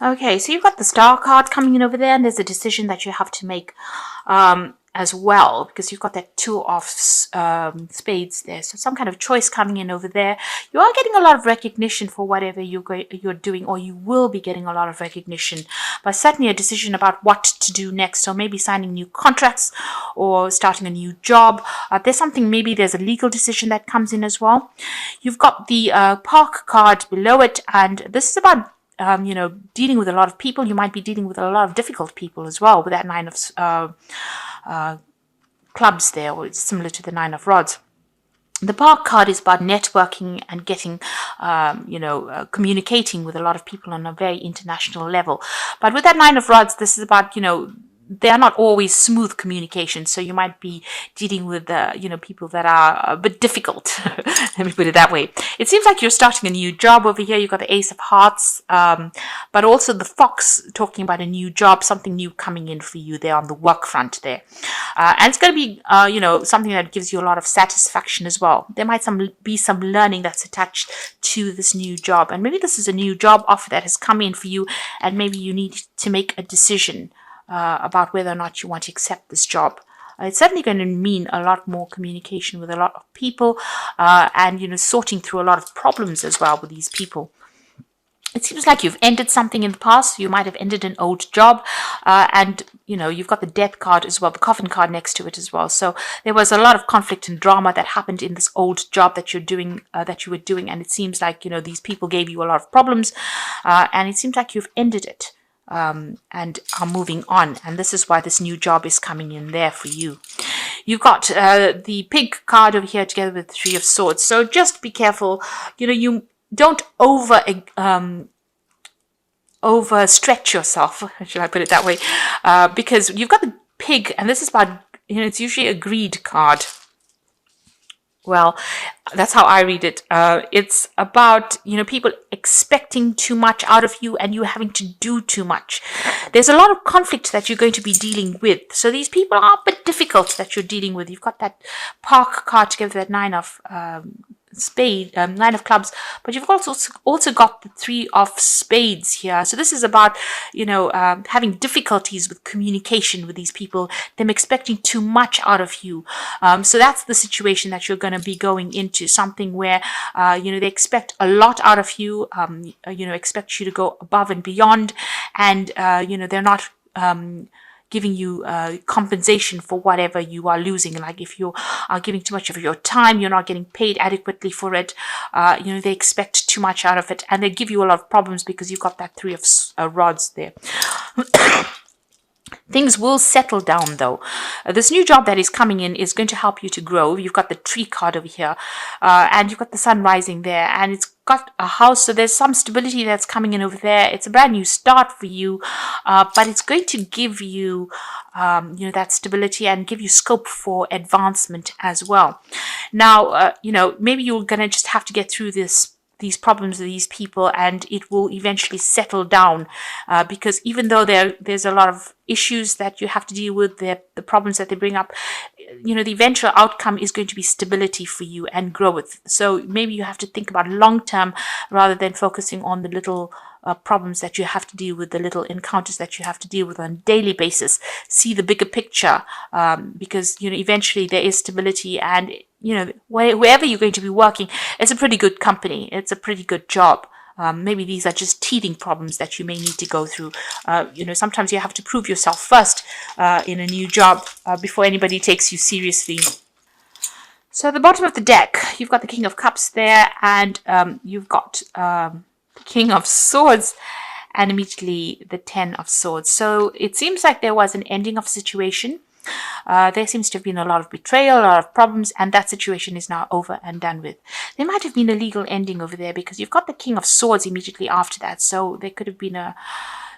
Okay, so you've got the star card coming in over there, and there's a decision that you have to make as well, because you've got that two of spades there. So some kind of choice coming in over there. You are getting a lot of recognition for whatever you're doing, or you will be getting a lot of recognition, but certainly a decision about what to do next. So maybe signing new contracts or starting a new job. Maybe there's a legal decision that comes in as well. You've got the park card below it, and this is about dealing with a lot of people. You might be dealing with a lot of difficult people as well with that nine of clubs there, or it's similar to the nine of rods. The park card is about networking and getting, communicating with a lot of people on a very international level. But with that nine of rods, this is about, they are not always smooth communication. So you might be dealing with, people that are a bit difficult. Let me put it that way. It seems like you're starting a new job over here. You've got the Ace of Hearts, but also the Fox talking about a new job, something new coming in for you there on the work front there. And it's going to be, something that gives you a lot of satisfaction as well. There might be some learning that's attached to this new job. And maybe this is a new job offer that has come in for you, and maybe you need to make a decision about whether or not you want to accept this job. It's certainly going to mean a lot more communication with a lot of people, and sorting through a lot of problems as well with these people. It seems like you've ended something in the past. You might have ended an old job, and you've got the death card as well, the coffin card next to it as well. So there was a lot of conflict and drama that happened in this old job that you're doing, that you were doing, and it seems like these people gave you a lot of problems, and it seems like you've ended it. And are moving on, and this is why this new job is coming in there for you. You've got the pig card over here together with the Three of Swords, so just be careful. You don't overstretch yourself, should I put it that way, because you've got the pig, and this is about, it's usually a greed card. Well, that's how I read it. It's about, people expecting too much out of you and you having to do too much. There's a lot of conflict that you're going to be dealing with. So these people are a bit difficult that you're dealing with. You've got that park card together, that nine of nine of clubs, but you've also got the Three of Spades here. So this is about having difficulties with communication with these people, them expecting too much out of you. So that's the situation that you're going to be going into, something where they expect a lot out of you, expect you to go above and beyond, and they're not giving you compensation for whatever you are losing. Like if you are giving too much of your time, you're not getting paid adequately for it. They expect too much out of it, and they give you a lot of problems because you've got that Three of Rods there. Things will settle down though. This new job that is coming in is going to help you to grow. You've got the tree card over here, and you've got the sun rising there, and it's got a house, so there's some stability that's coming in over there. It's a brand new start for you, but it's going to give you that stability and give you scope for advancement as well. Now maybe you're gonna just have to get through these problems with these people, and it will eventually settle down, because even though there's a lot of issues that you have to deal with, the problems that they bring up, the eventual outcome is going to be stability for you and growth. So maybe you have to think about long term rather than focusing on the little problems that you have to deal with, the little encounters that you have to deal with on a daily basis. See the bigger picture, because eventually there is stability, and wherever you're going to be working, it's a pretty good company, it's a pretty good job. Maybe these are just teething problems that you may need to go through. Sometimes you have to prove yourself first in a new job before anybody takes you seriously. So at the bottom of the deck, you've got the King of Cups there, and you've got the King of Swords, and immediately the Ten of Swords. So it seems like there was an ending of a situation. There seems to have been a lot of betrayal, a lot of problems, and that situation is now over and done with. There might have been a legal ending over there because you've got the King of Swords immediately after that. So there could have been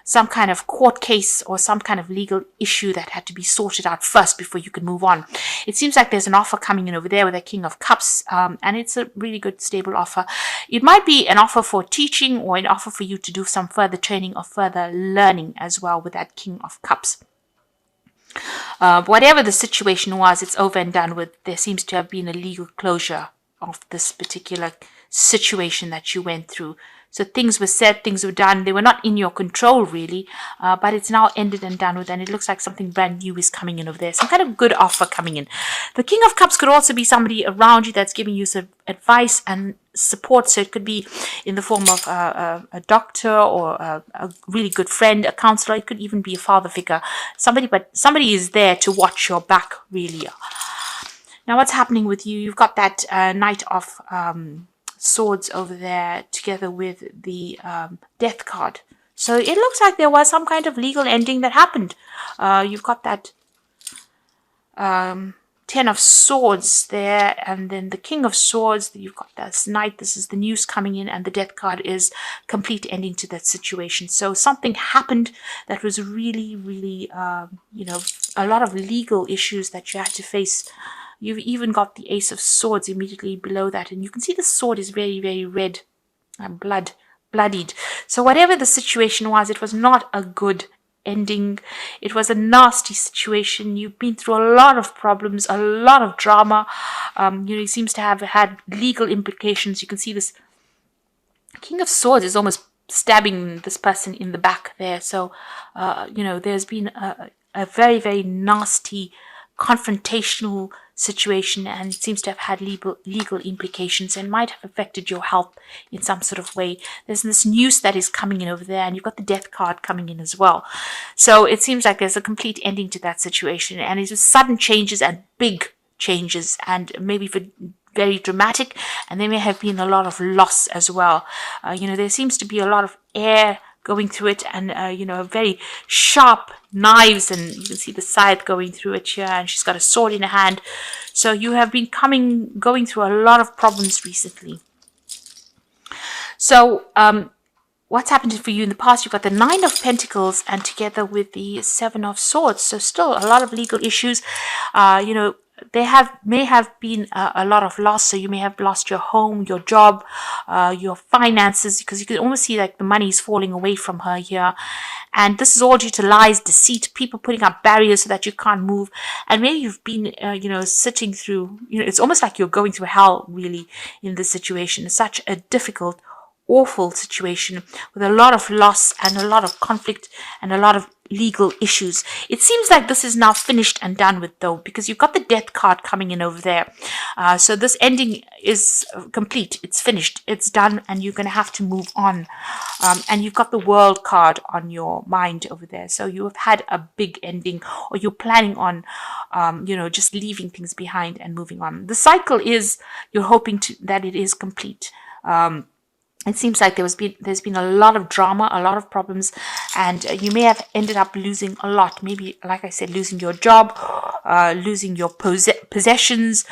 some kind of court case or some kind of legal issue that had to be sorted out first before you could move on. It seems like there's an offer coming in over there with a King of Cups, and it's a really good, stable offer. It might be an offer for teaching or an offer for you to do some further training or further learning as well with that King of Cups. Whatever the situation was, it's over and done with. There seems to have been a legal closure of this particular situation that you went through. So things were said, things were done. They were not in your control really, but it's now ended and done with, and it looks like something brand new is coming in over there. Some kind of good offer coming in. The King of Cups could also be somebody around you that's giving you some advice and support. So it could be in the form of a doctor or a really good friend, a counselor. It could even be a father figure. Somebody is there to watch your back really. Now what's happening with you? You've got that Knight of Swords over there together with the Death card. So it looks like there was some kind of legal ending that happened. You've got that Ten of Swords there, and then the King of Swords. You've got this Knight. This is the news coming in, and the Death card is complete ending to that situation. So something happened that was really, really, you know, a lot of legal issues that you had to face. You've even got the Ace of Swords immediately below that, and you can see the sword is very, very red and bloodied. So whatever the situation was, it was not a good ending. It was a nasty situation. You've been through a lot of problems, a lot of drama. You know, it seems to have had legal implications. You can see this King of Swords is almost stabbing this person in the back there. So, you know, there's been a very, very nasty confrontational situation, and it seems to have had legal implications and might have affected your health in some sort of way. There's this news that is coming in over there, and you've got the Death card coming in as well. So it seems like there's a complete ending to that situation, and it's just sudden changes and big changes, and maybe for very dramatic, and there may have been a lot of loss as well. You know, there seems to be a lot of air going through it, and you know, very sharp knives, and you can see the scythe going through it here, and she's got a sword in her hand. So you have been going through a lot of problems recently. So what's happened for you in the past? You've got the Nine of Pentacles and together with the Seven of Swords. So still a lot of legal issues. You know, may have been a lot of loss. So you may have lost your home, your job, your finances, because you can almost see like the money is falling away from her here. And this is all due to lies, deceit, people putting up barriers so that you can't move. And maybe you've been, you know, sitting through, you know, it's almost like you're going through hell really in this situation. It's such a difficult, awful situation with a lot of loss and a lot of conflict and a lot of legal issues. It seems like this is now finished and done with though, because you've got the Death card coming in over there. So this ending is complete. It's finished. It's done, and you're going to have to move on. And you've got the World card on your mind over there. So you have had a big ending, or you're planning on, you know, just leaving things behind and moving on. The cycle is, you're hoping that it is complete. It seems like there's been a lot of drama, a lot of problems, and you may have ended up losing a lot. Maybe, like I said, losing your job, losing your possessions,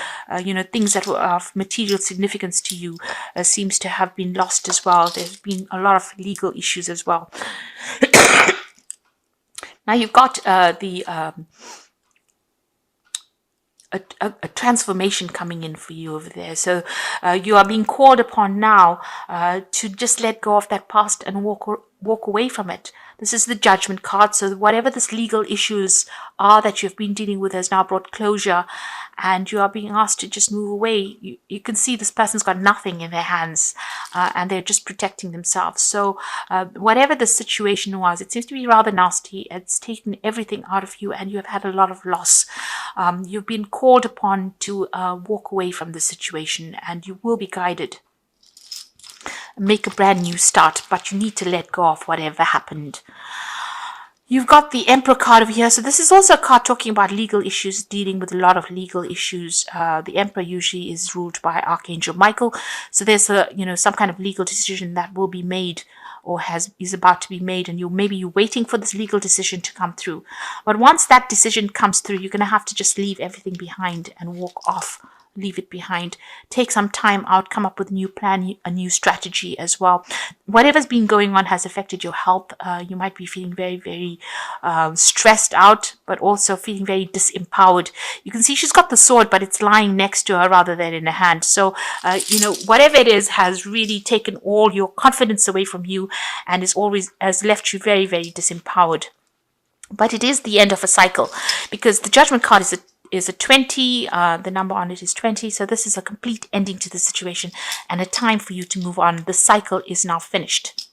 you know, things that were of material significance to you seems to have been lost as well. There's been a lot of legal issues as well. Now you've got a transformation coming in for you over there. So you are being called upon now to just let go of that past and walk away from it. This is the Judgment card. So whatever this legal issues are that you've been dealing with has now brought closure, and you are being asked to just move away. You can see this person's got nothing in their hands, and they're just protecting themselves. So whatever the situation was, it seems to be rather nasty. It's taken everything out of you, and you have had a lot of loss. You've been called upon to walk away from the situation, and you will be guided. Make a brand new start, but you need to let go of whatever happened. You've got the Emperor card over here. So this is also a card talking about legal issues, dealing with a lot of legal issues. The Emperor usually is ruled by Archangel Michael. So there's some kind of legal decision that will be made, or is about to be made, and maybe you're waiting for this legal decision to come through. But once that decision comes through, you're going to have to just leave everything behind and walk off. Leave it behind. Take some time out, come up with a new plan, a new strategy as well. Whatever's been going on has affected your health. You might be feeling very, very stressed out, but also feeling very disempowered. You can see she's got the sword, but it's lying next to her rather than in her hand. So, whatever it is has really taken all your confidence away from you, and has left you very, very disempowered. But it is the end of a cycle, because the Judgment card is a 20. The number on it is 20. So this is a complete ending to the situation and a time for you to move on. The cycle is now finished.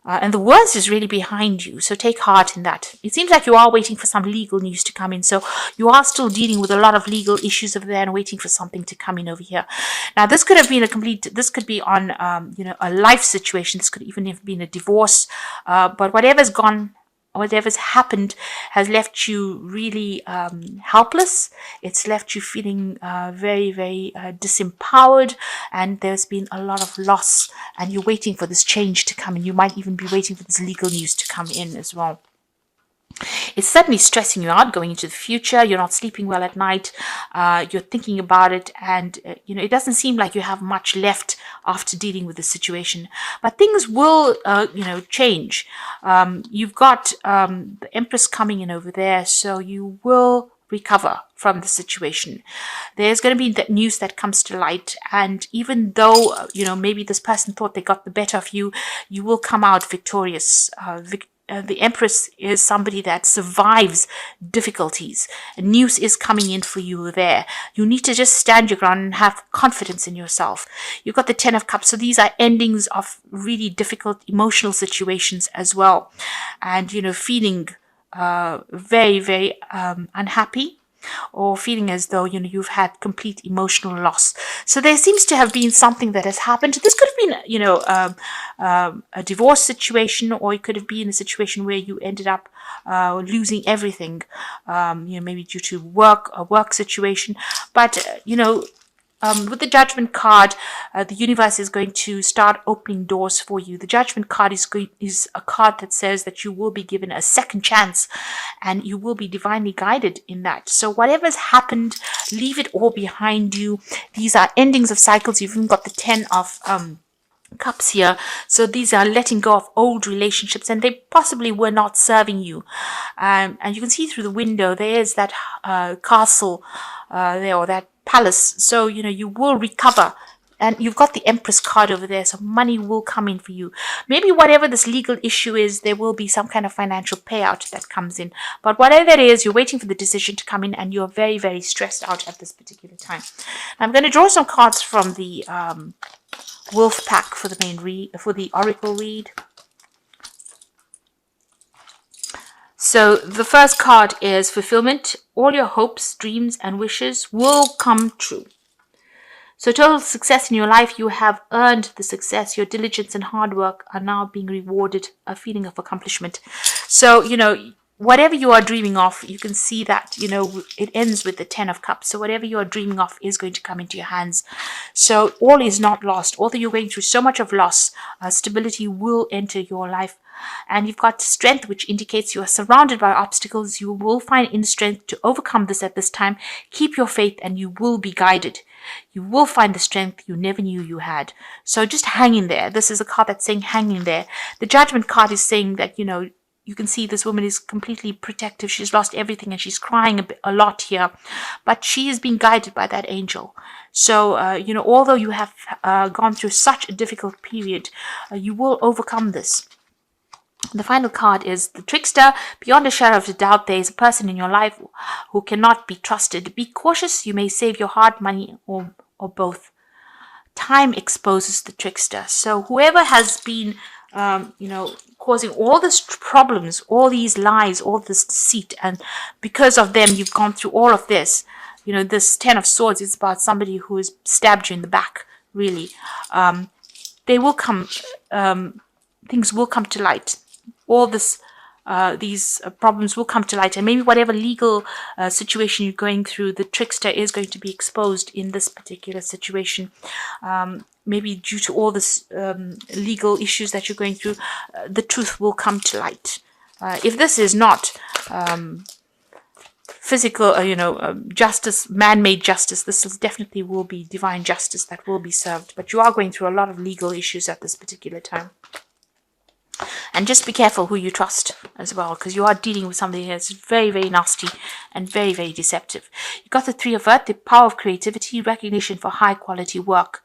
And the worst is really behind you. So take heart in that. It seems like you are waiting for some legal news to come in. So you are still dealing with a lot of legal issues over there and waiting for something to come in over here. Now, this could have been this could be on, a life situation. This could even have been a divorce. But whatever's happened has left you really helpless. It's left you feeling very, very disempowered, and there's been a lot of loss, and you're waiting for this change to come in. You might even be waiting for this legal news to come in as well. It's certainly stressing you out going into the future. You're not sleeping well at night. You're thinking about it, and it doesn't seem like you have much left after dealing with the situation. But things will, change. You've got the Empress coming in over there, so you will recover from the situation. There's going to be that news that comes to light, and even though maybe this person thought they got the better of you, you will come out victorious. The Empress is somebody that survives difficulties. News is coming in for you there. You need to just stand your ground and have confidence in yourself. You've got the 10 of Cups. So these are endings of really difficult emotional situations as well. And, feeling very, very unhappy, or feeling as though you've had complete emotional loss. So there seems to have been something that has happened. This could have been a divorce situation, or it could have been a situation where you ended up losing everything, maybe due to a work situation. But with the Judgment card, the universe is going to start opening doors for you. The Judgment card is a card that says that you will be given a second chance, and you will be divinely guided in that. So whatever's happened, leave it all behind you. These are endings of cycles. You've even got the 10 of Cups here. So these are letting go of old relationships, and they possibly were not serving you. And you can see through the window, there's that castle there, or that palace. So you will recover, and you've got the Empress card over there, so money will come in for you. Maybe whatever this legal issue is, there will be some kind of financial payout that comes in, but whatever it is, you're waiting for the decision to come in, and you're very, very stressed out at this particular time. I'm going to draw some cards from the Wolf pack for the Oracle read. So the first card is fulfillment. All your hopes, dreams, and wishes will come true. So total success in your life, you have earned the success. Your diligence and hard work are now being rewarded, a feeling of accomplishment. So, whatever you are dreaming of, you can see that, it ends with the 10 of Cups. So whatever you are dreaming of is going to come into your hands. So all is not lost. Although you're going through so much of loss, stability will enter your life. And you've got strength, which indicates you are surrounded by obstacles. You will find inner strength to overcome this at this time. Keep your faith, and you will be guided. You will find the strength you never knew you had. So just hang in there. This is a card that's saying hang in there. The Judgment card is saying that, you can see this woman is completely protective. She's lost everything, and she's crying a lot here. But she is being guided by that angel. So, although you have gone through such a difficult period, you will overcome this. The final card is the Trickster. Beyond a shadow of a doubt, there is a person in your life who cannot be trusted. Be cautious. You may save your heart, money, or both. Time exposes the Trickster. So whoever has been, causing all these problems, all these lies, all this deceit, and because of them, you've gone through all of this. This 10 of Swords is about somebody who has stabbed you in the back, really. They will come, things will come to light. All these problems will come to light, and maybe whatever legal situation you're going through, the Trickster is going to be exposed in this particular situation. Maybe due to all this legal issues that you're going through, the truth will come to light. If this is not physical, justice, man-made justice, this is definitely will be divine justice that will be served. But you are going through a lot of legal issues at this particular time. And just be careful who you trust as well, because you are dealing with somebody that's very, very nasty and very, very deceptive. You've got the 3 of Earth, the power of creativity, recognition for high quality work.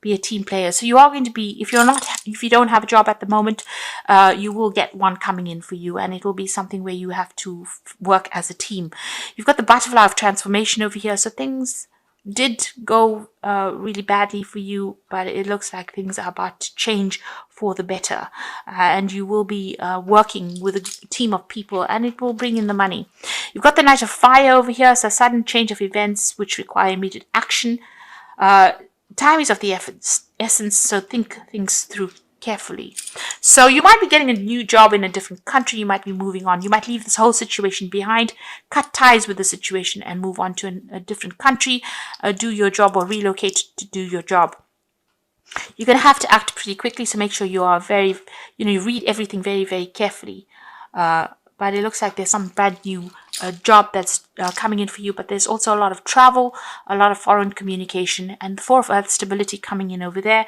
be a team player. So you are going to be, if you don't have a job at the moment, you will get one coming in for you, and it will be something where you have to work as a team. You've got the butterfly of transformation over here. So things did go really badly for you, but it looks like things are about to change for the better, and you will be working with a team of people, and it will bring in the money. You've got the Knight of Fire over here, so sudden change of events which require immediate action. Time is of the essence, so think things through carefully. So you might be getting a new job in a different country. You might be moving on. You might leave this whole situation behind, cut ties with the situation, and move on to a different country, do your job, or relocate to do your job. You're going to have to act pretty quickly, so make sure you are you read everything very, very carefully. But it looks like there's some brand new job that's coming in for you, but there's also a lot of travel, a lot of foreign communication, and the Four of Earth stability coming in over there.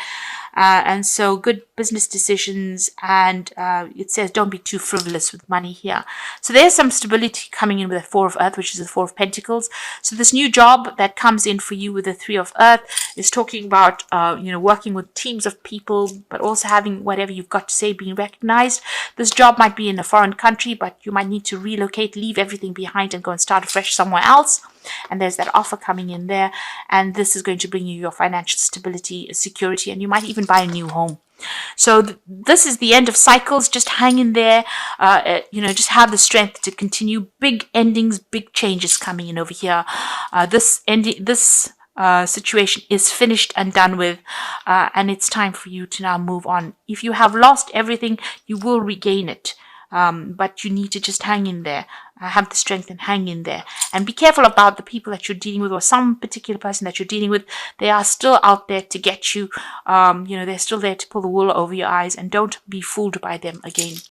And so good business decisions, and it says don't be too frivolous with money here. So there's some stability coming in with the Four of Earth, which is the Four of Pentacles. So this new job that comes in for you with the Three of Earth is talking about working with teams of people, but also having whatever you've got to say being recognized. This job might be in a foreign country, but you might need to relocate, leave everything behind, and go and start afresh somewhere else. And there's that offer coming in there, and this is going to bring you your financial stability, security, and you might even buy a new home. So this is the end of cycles. Just hang in there. Just have the strength to continue. Big endings, big changes coming in over here. This situation is finished and done with, and it's time for you to now move on. If you have lost everything, you will regain it. But you need to just hang in there, have the strength and hang in there, and be careful about the people that you're dealing with, or some particular person that you're dealing with. They are still out there to get you. They're still there to pull the wool over your eyes, and don't be fooled by them again.